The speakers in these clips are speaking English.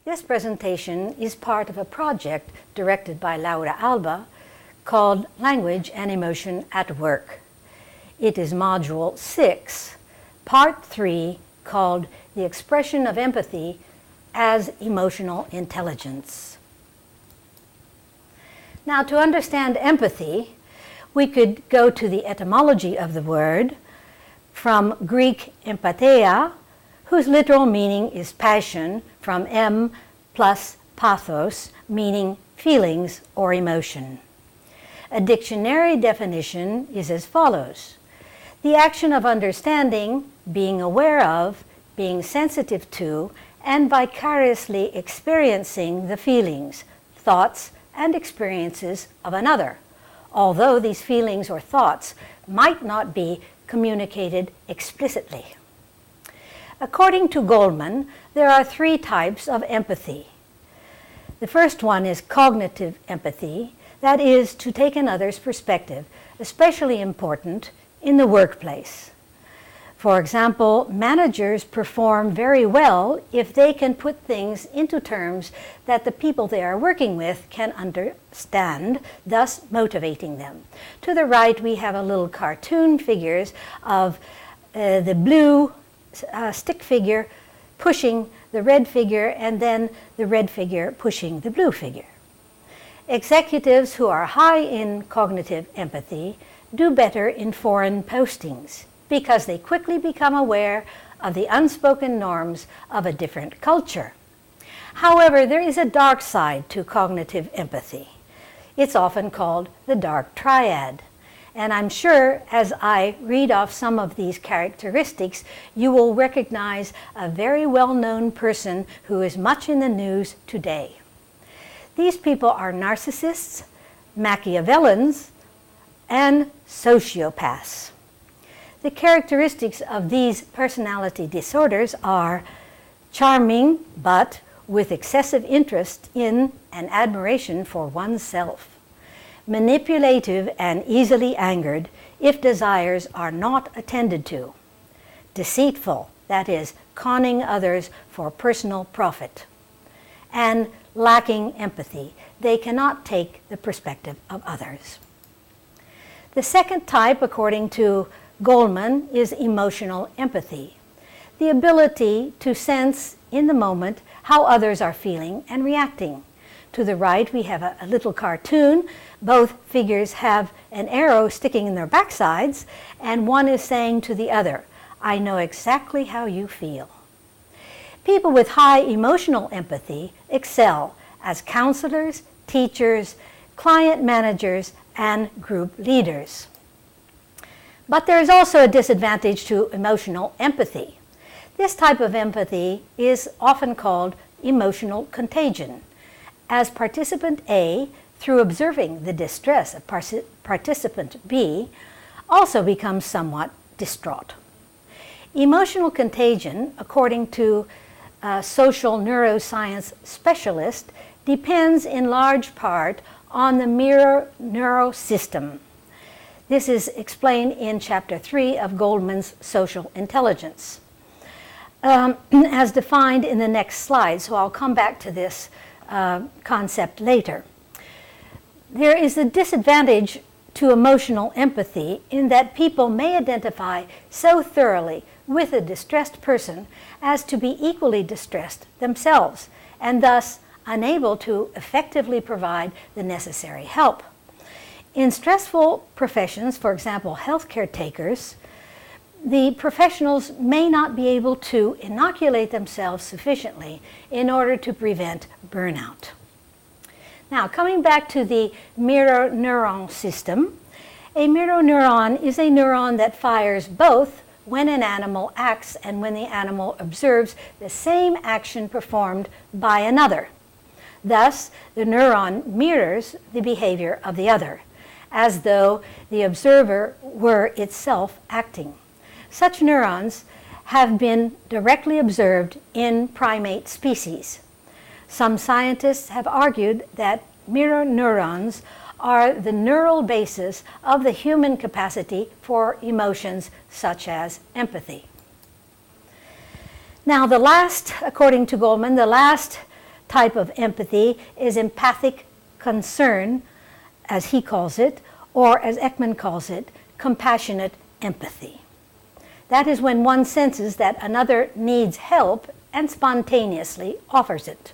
This presentation is part of a project directed by Laura Alba called Language and Emotion at Work. It is Module 6, Part 3, called The Expression of Empathy as Emotional Intelligence. Now, to understand empathy, we could go to the etymology of the word from Greek empatheia, whose literal meaning is passion, from em plus pathos, meaning feelings or emotion. A dictionary definition is as follows: the action of understanding, being aware of, being sensitive to, and vicariously experiencing the feelings, thoughts, and experiences of another, although these feelings or thoughts might not be communicated explicitly. According to Goldman, there are 3 types of empathy. The first one is cognitive empathy, that is, to take another's perspective, especially important in the workplace. For example, managers perform very well if they can put things into terms that the people they are working with can understand, thus motivating them. To the right, we have a little cartoon figures of the blue stick figure pushing the red figure, and then the red figure pushing the blue figure. Executives who are high in cognitive empathy do better in foreign postings because they quickly become aware of the unspoken norms of a different culture. However, there is a dark side to cognitive empathy. It's often called the dark triad. And I'm sure as I read off some of these characteristics, you will recognize a very well-known person who is much in the news today. These people are narcissists, Machiavellans, and sociopaths. The characteristics of these personality disorders are charming, but with excessive interest in and admiration for oneself. Manipulative and easily angered if desires are not attended to. Deceitful, that is, conning others for personal profit. And lacking empathy. They cannot take the perspective of others. The second type, according to Goldman, is emotional empathy. The ability to sense in the moment how others are feeling and reacting. To the right, we have a little cartoon. Both figures have an arrow sticking in their backsides, and one is saying to the other, "I know exactly how you feel." People with high emotional empathy excel as counselors, teachers, client managers, and group leaders. But there is also a disadvantage to emotional empathy. This type of empathy is often called emotional contagion, as participant A, through observing the distress of participant B, also becomes somewhat distraught. Emotional contagion, according to a social neuroscience specialist, depends in large part on the mirror neurosystem. This is explained in Chapter 3 of Goldman's Social Intelligence, as defined in the next slide, so I'll come back to this concept later. There is a disadvantage to emotional empathy in that people may identify so thoroughly with a distressed person as to be equally distressed themselves, and thus unable to effectively provide the necessary help. In stressful professions, for example, healthcare takers, the professionals may not be able to inoculate themselves sufficiently in order to prevent burnout. Now, coming back to the mirror neuron system, a mirror neuron is a neuron that fires both when an animal acts and when the animal observes the same action performed by another. Thus, the neuron mirrors the behavior of the other, as though the observer were itself acting. Such neurons have been directly observed in primate species. Some scientists have argued that mirror neurons are the neural basis of the human capacity for emotions such as empathy. Now, the last, according to Goldman, the last type of empathy is empathic concern, as he calls it, or as Ekman calls it, compassionate empathy. That is when one senses that another needs help and spontaneously offers it.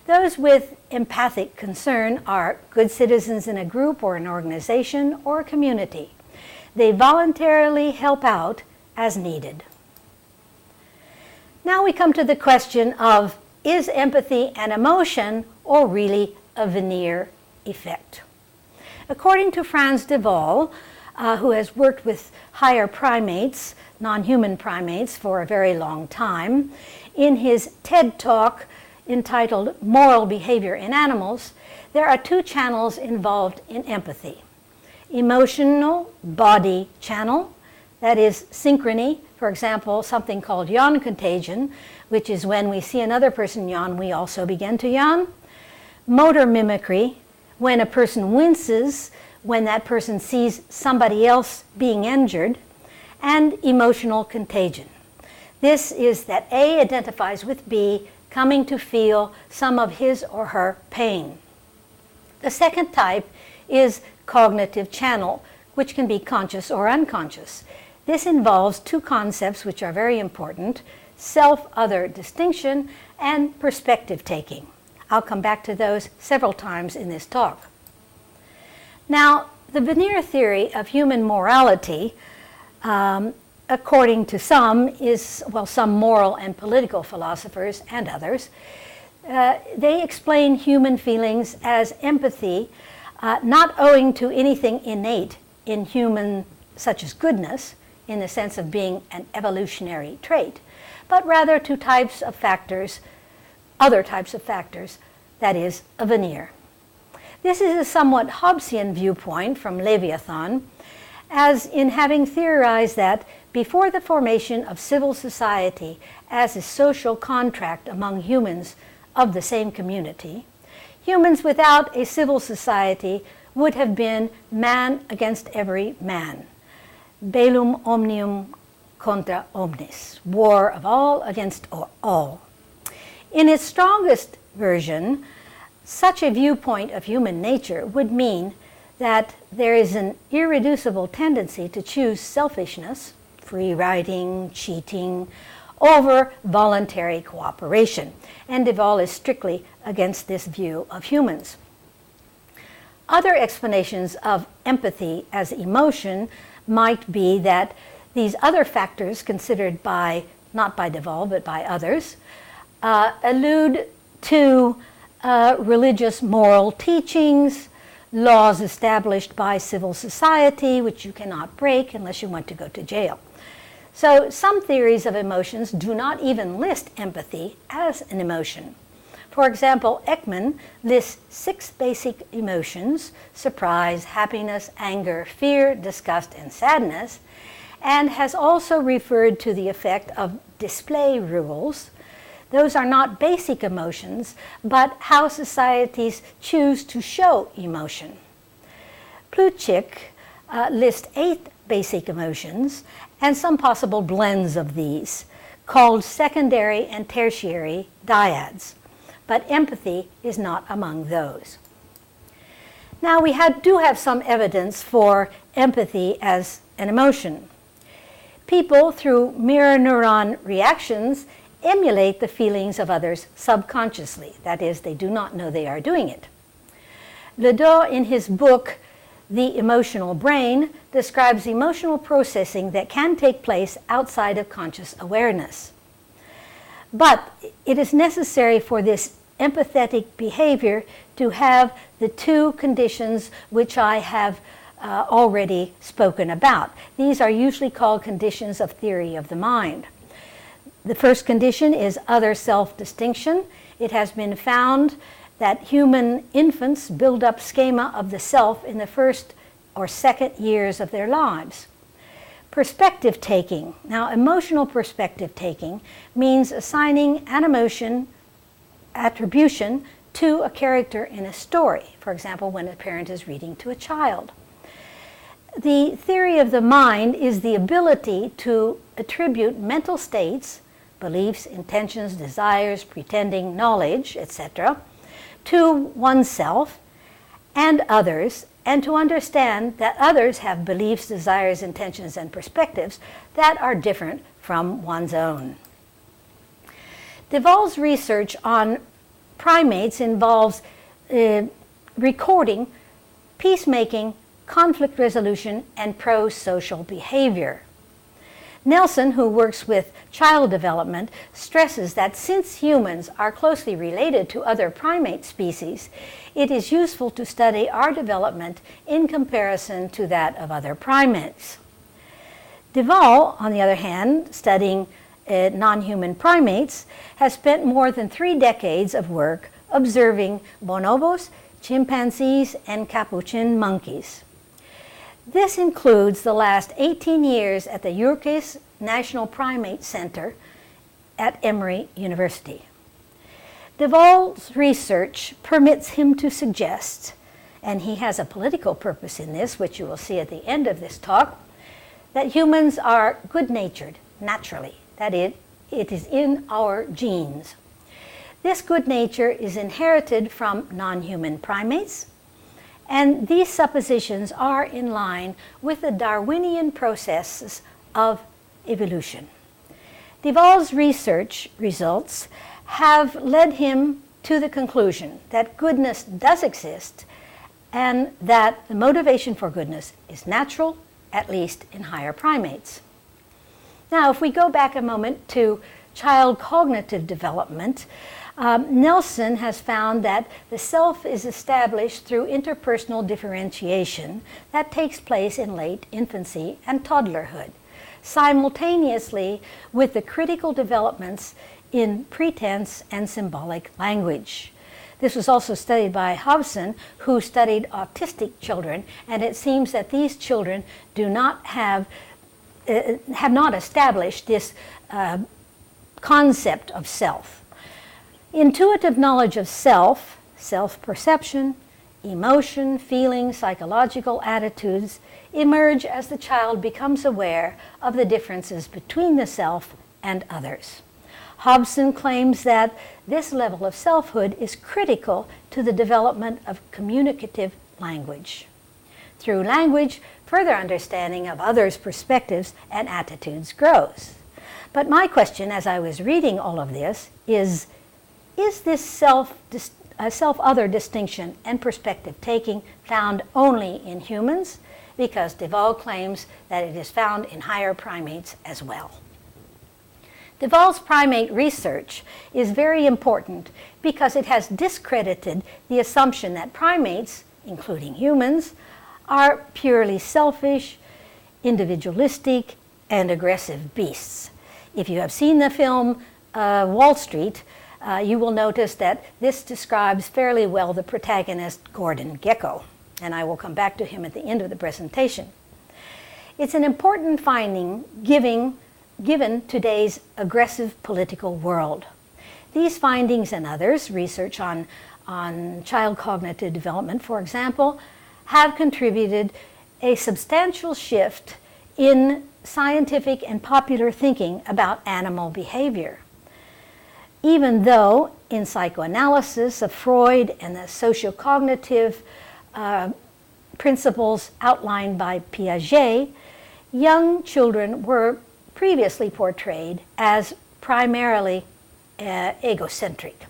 Those with empathic concern are good citizens in a group or an organization or a community. They voluntarily help out as needed. Now we come to the question of, is empathy an emotion or really a veneer effect? According to Frans de Waal, who has worked with higher primates, non-human primates, for a very long time, in his TED Talk entitled Moral Behavior in Animals, there are two channels involved in empathy. Emotional body channel, that is synchrony, for example, something called yawn contagion, which is when we see another person yawn, we also begin to yawn. Motor mimicry, when a person winces, when that person sees somebody else being injured. And emotional contagion. This is that A identifies with B, coming to feel some of his or her pain. The second type is cognitive channel, which can be conscious or unconscious. This involves two concepts which are very important: self-other distinction and perspective taking. I'll come back to those several times in this talk. Now, the veneer theory of human morality, according to some, is, well, some moral and political philosophers and others, they explain human feelings as empathy, not owing to anything innate in human, such as goodness, in the sense of being an evolutionary trait, but rather to types of factors, other types of factors, that is, a veneer. This is a somewhat Hobbesian viewpoint from Leviathan, as in having theorized that before the formation of civil society as a social contract among humans of the same community, humans without a civil society would have been man against every man. Bellum omnium contra omnes, war of all against all. In its strongest version, such a viewpoint of human nature would mean that there is an irreducible tendency to choose selfishness, free riding, cheating, over voluntary cooperation, and de Waal is strictly against this view of humans. Other explanations of empathy as emotion might be that these other factors considered by, not by de Waal, but by others, allude to religious moral teachings, laws established by civil society, which you cannot break unless you want to go to jail. So some theories of emotions do not even list empathy as an emotion. For example, Ekman lists 6 basic emotions: surprise, happiness, anger, fear, disgust, and sadness, and has also referred to the effect of display rules. Those are not basic emotions, but how societies choose to show emotion. Plutchik lists 8 basic emotions and some possible blends of these, called secondary and tertiary dyads, but empathy is not among those. Now we do have some evidence for empathy as an emotion. People, through mirror neuron reactions, emulate the feelings of others subconsciously. That is, they do not know they are doing it. Ledoux, in his book, The Emotional Brain, describes emotional processing that can take place outside of conscious awareness. But it is necessary for this empathetic behavior to have the 2 conditions which I have already spoken about. These are usually called conditions of theory of the mind. The first condition is other self-distinction. It has been found that human infants build up schema of the self in the first or second years of their lives. Perspective taking. Now, emotional perspective taking means assigning an emotion attribution to a character in a story, for example, when a parent is reading to a child. The theory of the mind is the ability to attribute mental states, beliefs, intentions, desires, pretending, knowledge, etc., to oneself and others, and to understand that others have beliefs, desires, intentions, and perspectives that are different from one's own. Duvall's research on primates involves recording, peacemaking, conflict resolution, and pro-social behavior. Nelson, who works with child development, stresses that since humans are closely related to other primate species, it is useful to study our development in comparison to that of other primates. Duvall, on the other hand, studying non-human primates, has spent more than 3 decades of work observing bonobos, chimpanzees, and capuchin monkeys. This includes the last 18 years at the Yerkes National Primate Center at Emory University. Duvall's research permits him to suggest, and he has a political purpose in this, which you will see at the end of this talk, that humans are good-natured naturally, that it is in our genes. This good nature is inherited from non-human primates, and these suppositions are in line with the Darwinian processes of evolution. Duvall's research results have led him to the conclusion that goodness does exist and that the motivation for goodness is natural, at least in higher primates. Now, if we go back a moment to child cognitive development, Nelson has found that the self is established through interpersonal differentiation that takes place in late infancy and toddlerhood, simultaneously with the critical developments in pretense and symbolic language. This was also studied by Hobson, who studied autistic children, and it seems that these children do not have not established this concept of self. Intuitive knowledge of self, self-perception, emotion, feeling, psychological attitudes emerge as the child becomes aware of the differences between the self and others. Hobson claims that this level of selfhood is critical to the development of communicative language. Through language, further understanding of others' perspectives and attitudes grows. But my question as I was reading all of this is this self-other distinction and perspective taking found only in humans? Because Duvall claims that it is found in higher primates as well. Duvall's primate research is very important because it has discredited the assumption that primates, including humans, are purely selfish, individualistic, and aggressive beasts. If you have seen the film Wall Street, you will notice that this describes fairly well the protagonist, Gordon Gekko, and I will come back to him at the end of the presentation. It's an important finding given today's aggressive political world. These findings and others, research on child cognitive development, for example, have contributed a substantial shift in scientific and popular thinking about animal behavior. Even though in psychoanalysis of Freud and the sociocognitive principles outlined by Piaget, young children were previously portrayed as primarily egocentric.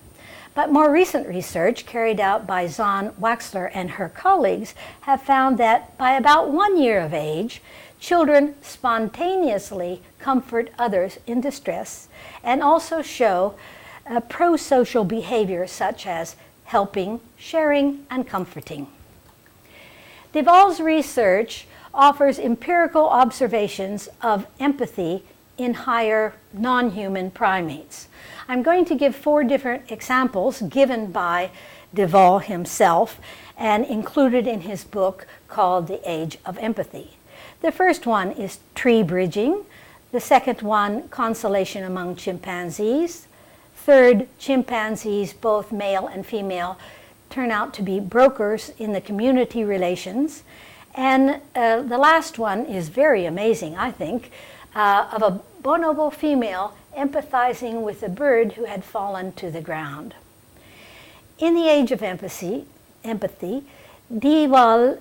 But more recent research carried out by Zahn Waxler and her colleagues have found that by about 1 year of age, children spontaneously comfort others in distress and also show pro-social behavior such as helping, sharing, and comforting. Duvall's research offers empirical observations of empathy in higher non-human primates. I'm going to give 4 different examples given by Duvall himself and included in his book called The Age of Empathy. The first one is tree bridging. The second one, consolation among chimpanzees. Third, chimpanzees, both male and female, turn out to be brokers in the community relations. And the last one is very amazing, I think, of a bonobo female empathizing with a bird who had fallen to the ground. In the Age of Empathy, Dieval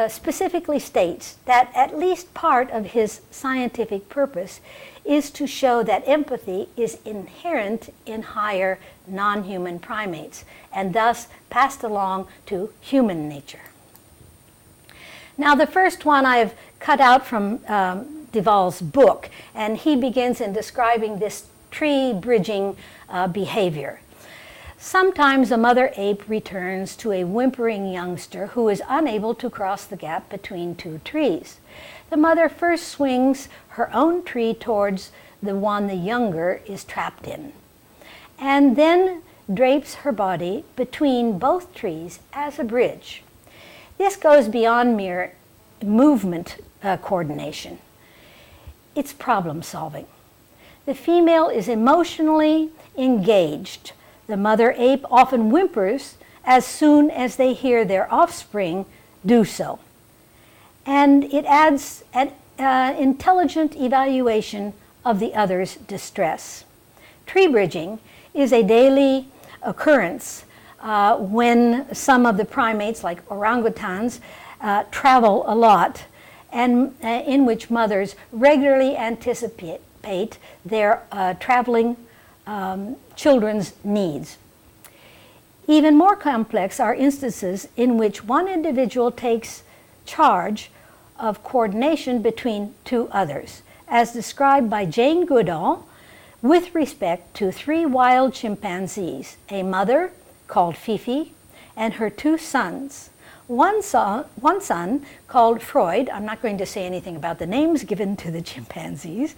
specifically states that at least part of his scientific purpose is to show that empathy is inherent in higher non-human primates and thus passed along to human nature. Now, the first one I've cut out from Dieval's book, and he begins in describing this tree bridging behavior. Sometimes a mother ape returns to a whimpering youngster who is unable to cross the gap between two trees. The mother first swings her own tree towards the one the younger is trapped in, and then drapes her body between both trees as a bridge. This goes beyond mere movement coordination. It's problem solving. The female is emotionally engaged. The mother ape often whimpers as soon as they hear their offspring do so. And it adds an intelligent evaluation of the other's distress. Tree bridging is a daily occurrence when some of the primates, like orangutans, travel a lot, and in which mothers regularly anticipate their traveling children's needs. Even more complex are instances in which one individual takes charge of coordination between two others, as described by Jane Goodall with respect to 3 wild chimpanzees, a mother called Fifi and her 2 sons. One son called Freud, I'm not going to say anything about the names given to the chimpanzees,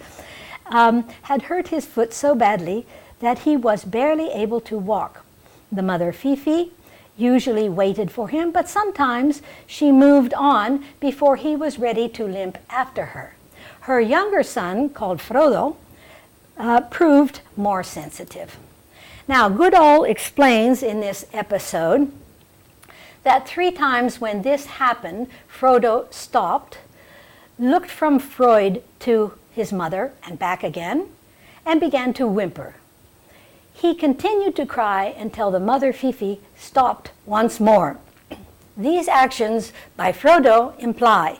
had hurt his foot so badly that he was barely able to walk. The mother Fifi usually waited for him, but sometimes she moved on before he was ready to limp after her. Her younger son, called Frodo, proved more sensitive. Now, Goodall explains in this episode that 3 times when this happened, Frodo stopped, looked from Freud to his mother and back again, and began to whimper. He continued to cry until the mother Fifi stopped once more. These actions by Frodo imply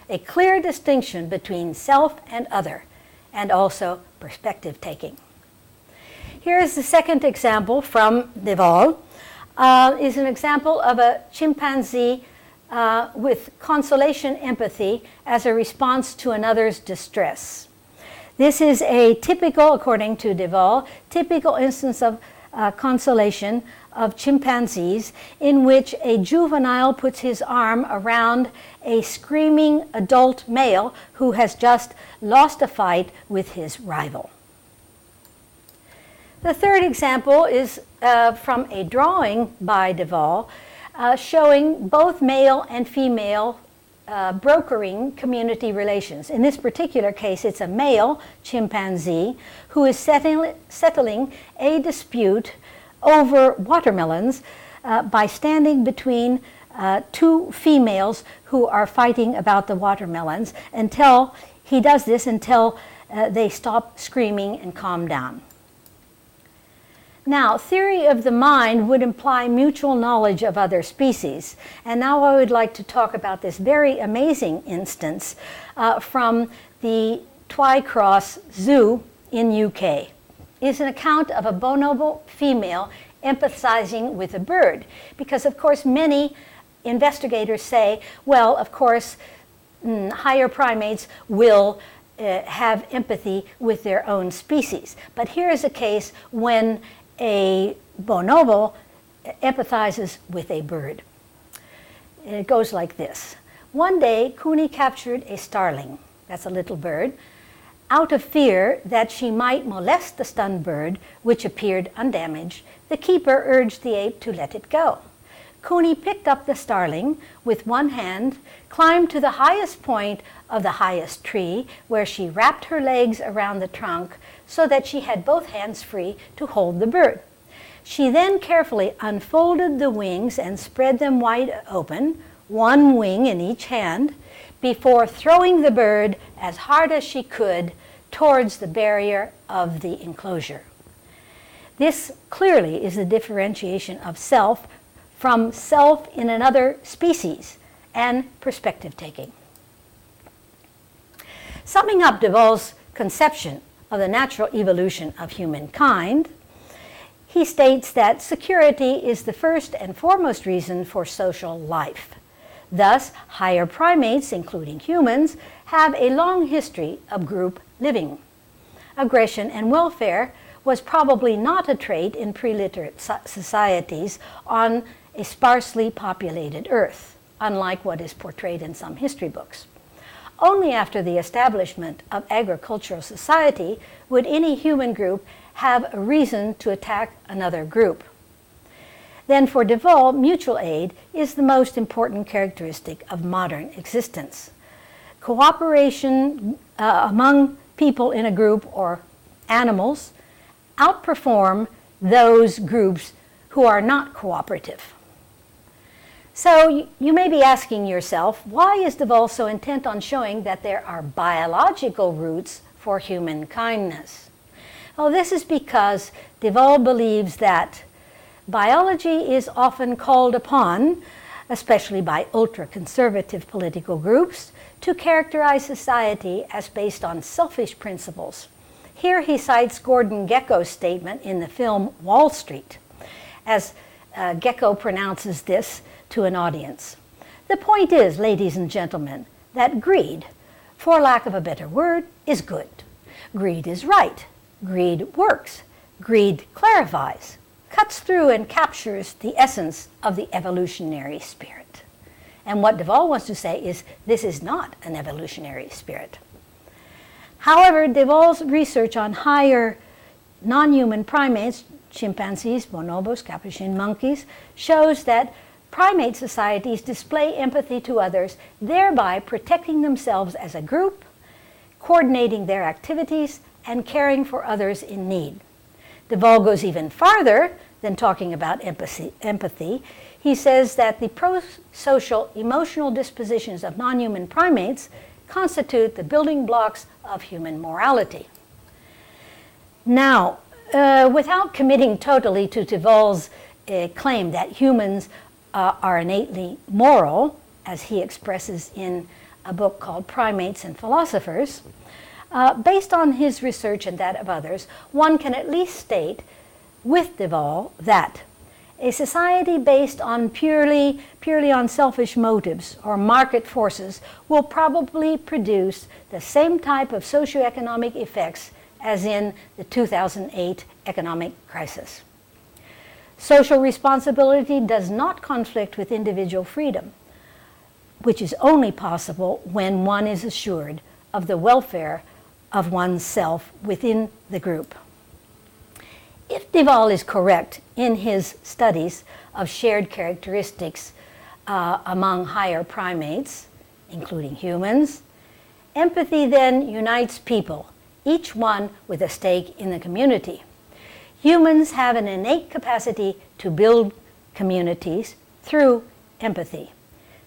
a clear distinction between self and other, and also perspective taking. Here is the second example from Dieval. Is an example of a chimpanzee with consolation empathy as a response to another's distress. This is a typical, according to Dieval, typical instance of consolation of chimpanzees in which a juvenile puts his arm around a screaming adult male who has just lost a fight with his rival. The third example is from a drawing by Dieval showing both male and female brokering community relations. In this particular case, it's a male chimpanzee who is settling a dispute over watermelons by standing between 2 females who are fighting about the watermelons until he does this until they stop screaming and calm down. Now, theory of the mind would imply mutual knowledge of other species. And now I would like to talk about this very amazing instance from the Twycross Zoo in UK. It's an account of a bonobo female empathizing with a bird. Because, of course, many investigators say, well, of course, higher primates will have empathy with their own species. But here is a case when a bonobo empathizes with a bird. And it goes like this. One day, Cooney captured a starling, that's a little bird, out of fear that she might molest the stunned bird, which appeared undamaged. The keeper urged the ape to let it go. Cooney picked up the starling with one hand, climbed to the highest point of the highest tree, where she wrapped her legs around the trunk so that she had both hands free to hold the bird. She then carefully unfolded the wings and spread them wide open, one wing in each hand, before throwing the bird as hard as she could towards the barrier of the enclosure. This clearly is the differentiation of self from self in another species and perspective taking. Summing up Duvall's conception of the natural evolution of humankind, he states that security is the first and foremost reason for social life. Thus, higher primates, including humans, have a long history of group living. Aggression and welfare was probably not a trait in pre-literate societies on a sparsely populated Earth, unlike what is portrayed in some history books. Only after the establishment of agricultural society would any human group have a reason to attack another group. Then for Duvall, mutual aid is the most important characteristic of modern existence. Cooperation among people in a group or animals outperform those groups who are not cooperative. So you may be asking yourself, why is Duvall so intent on showing that there are biological roots for human kindness? Well, this is because Duvall believes that biology is often called upon, especially by ultra-conservative political groups, to characterize society as based on selfish principles. Here he cites Gordon Gekko's statement in the film Wall Street, as Gekko pronounces this to an audience. The point is, ladies and gentlemen, that greed, for lack of a better word, is good. Greed is right. Greed works. Greed clarifies, cuts through and captures the essence of the evolutionary spirit. And what Duvall wants to say is this is not an evolutionary spirit. However, Duvall's research on higher non-human primates, chimpanzees, bonobos, capuchin monkeys, shows that primate societies display empathy to others, thereby protecting themselves as a group, coordinating their activities, and caring for others in need. Duvall goes even farther than talking about empathy. He says that the pro-social emotional dispositions of non-human primates constitute the building blocks of human morality. Now, without committing totally to Duvall's claim that humans are innately moral, as he expresses in a book called Primates and Philosophers, based on his research and that of others, one can at least state with Duvall that a society based on purely on selfish motives or market forces will probably produce the same type of socioeconomic effects as in the 2008 economic crisis. Social responsibility does not conflict with individual freedom, which is only possible when one is assured of the welfare of oneself within the group. If Duvall is correct in his studies of shared characteristics among higher primates, including humans, empathy then unites people, each one with a stake in the community. Humans have an innate capacity to build communities through empathy.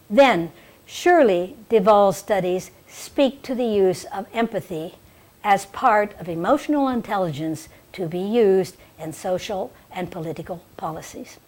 Then, surely Duvall's studies speak to the use of empathy as part of emotional intelligence to be used in social and political policies.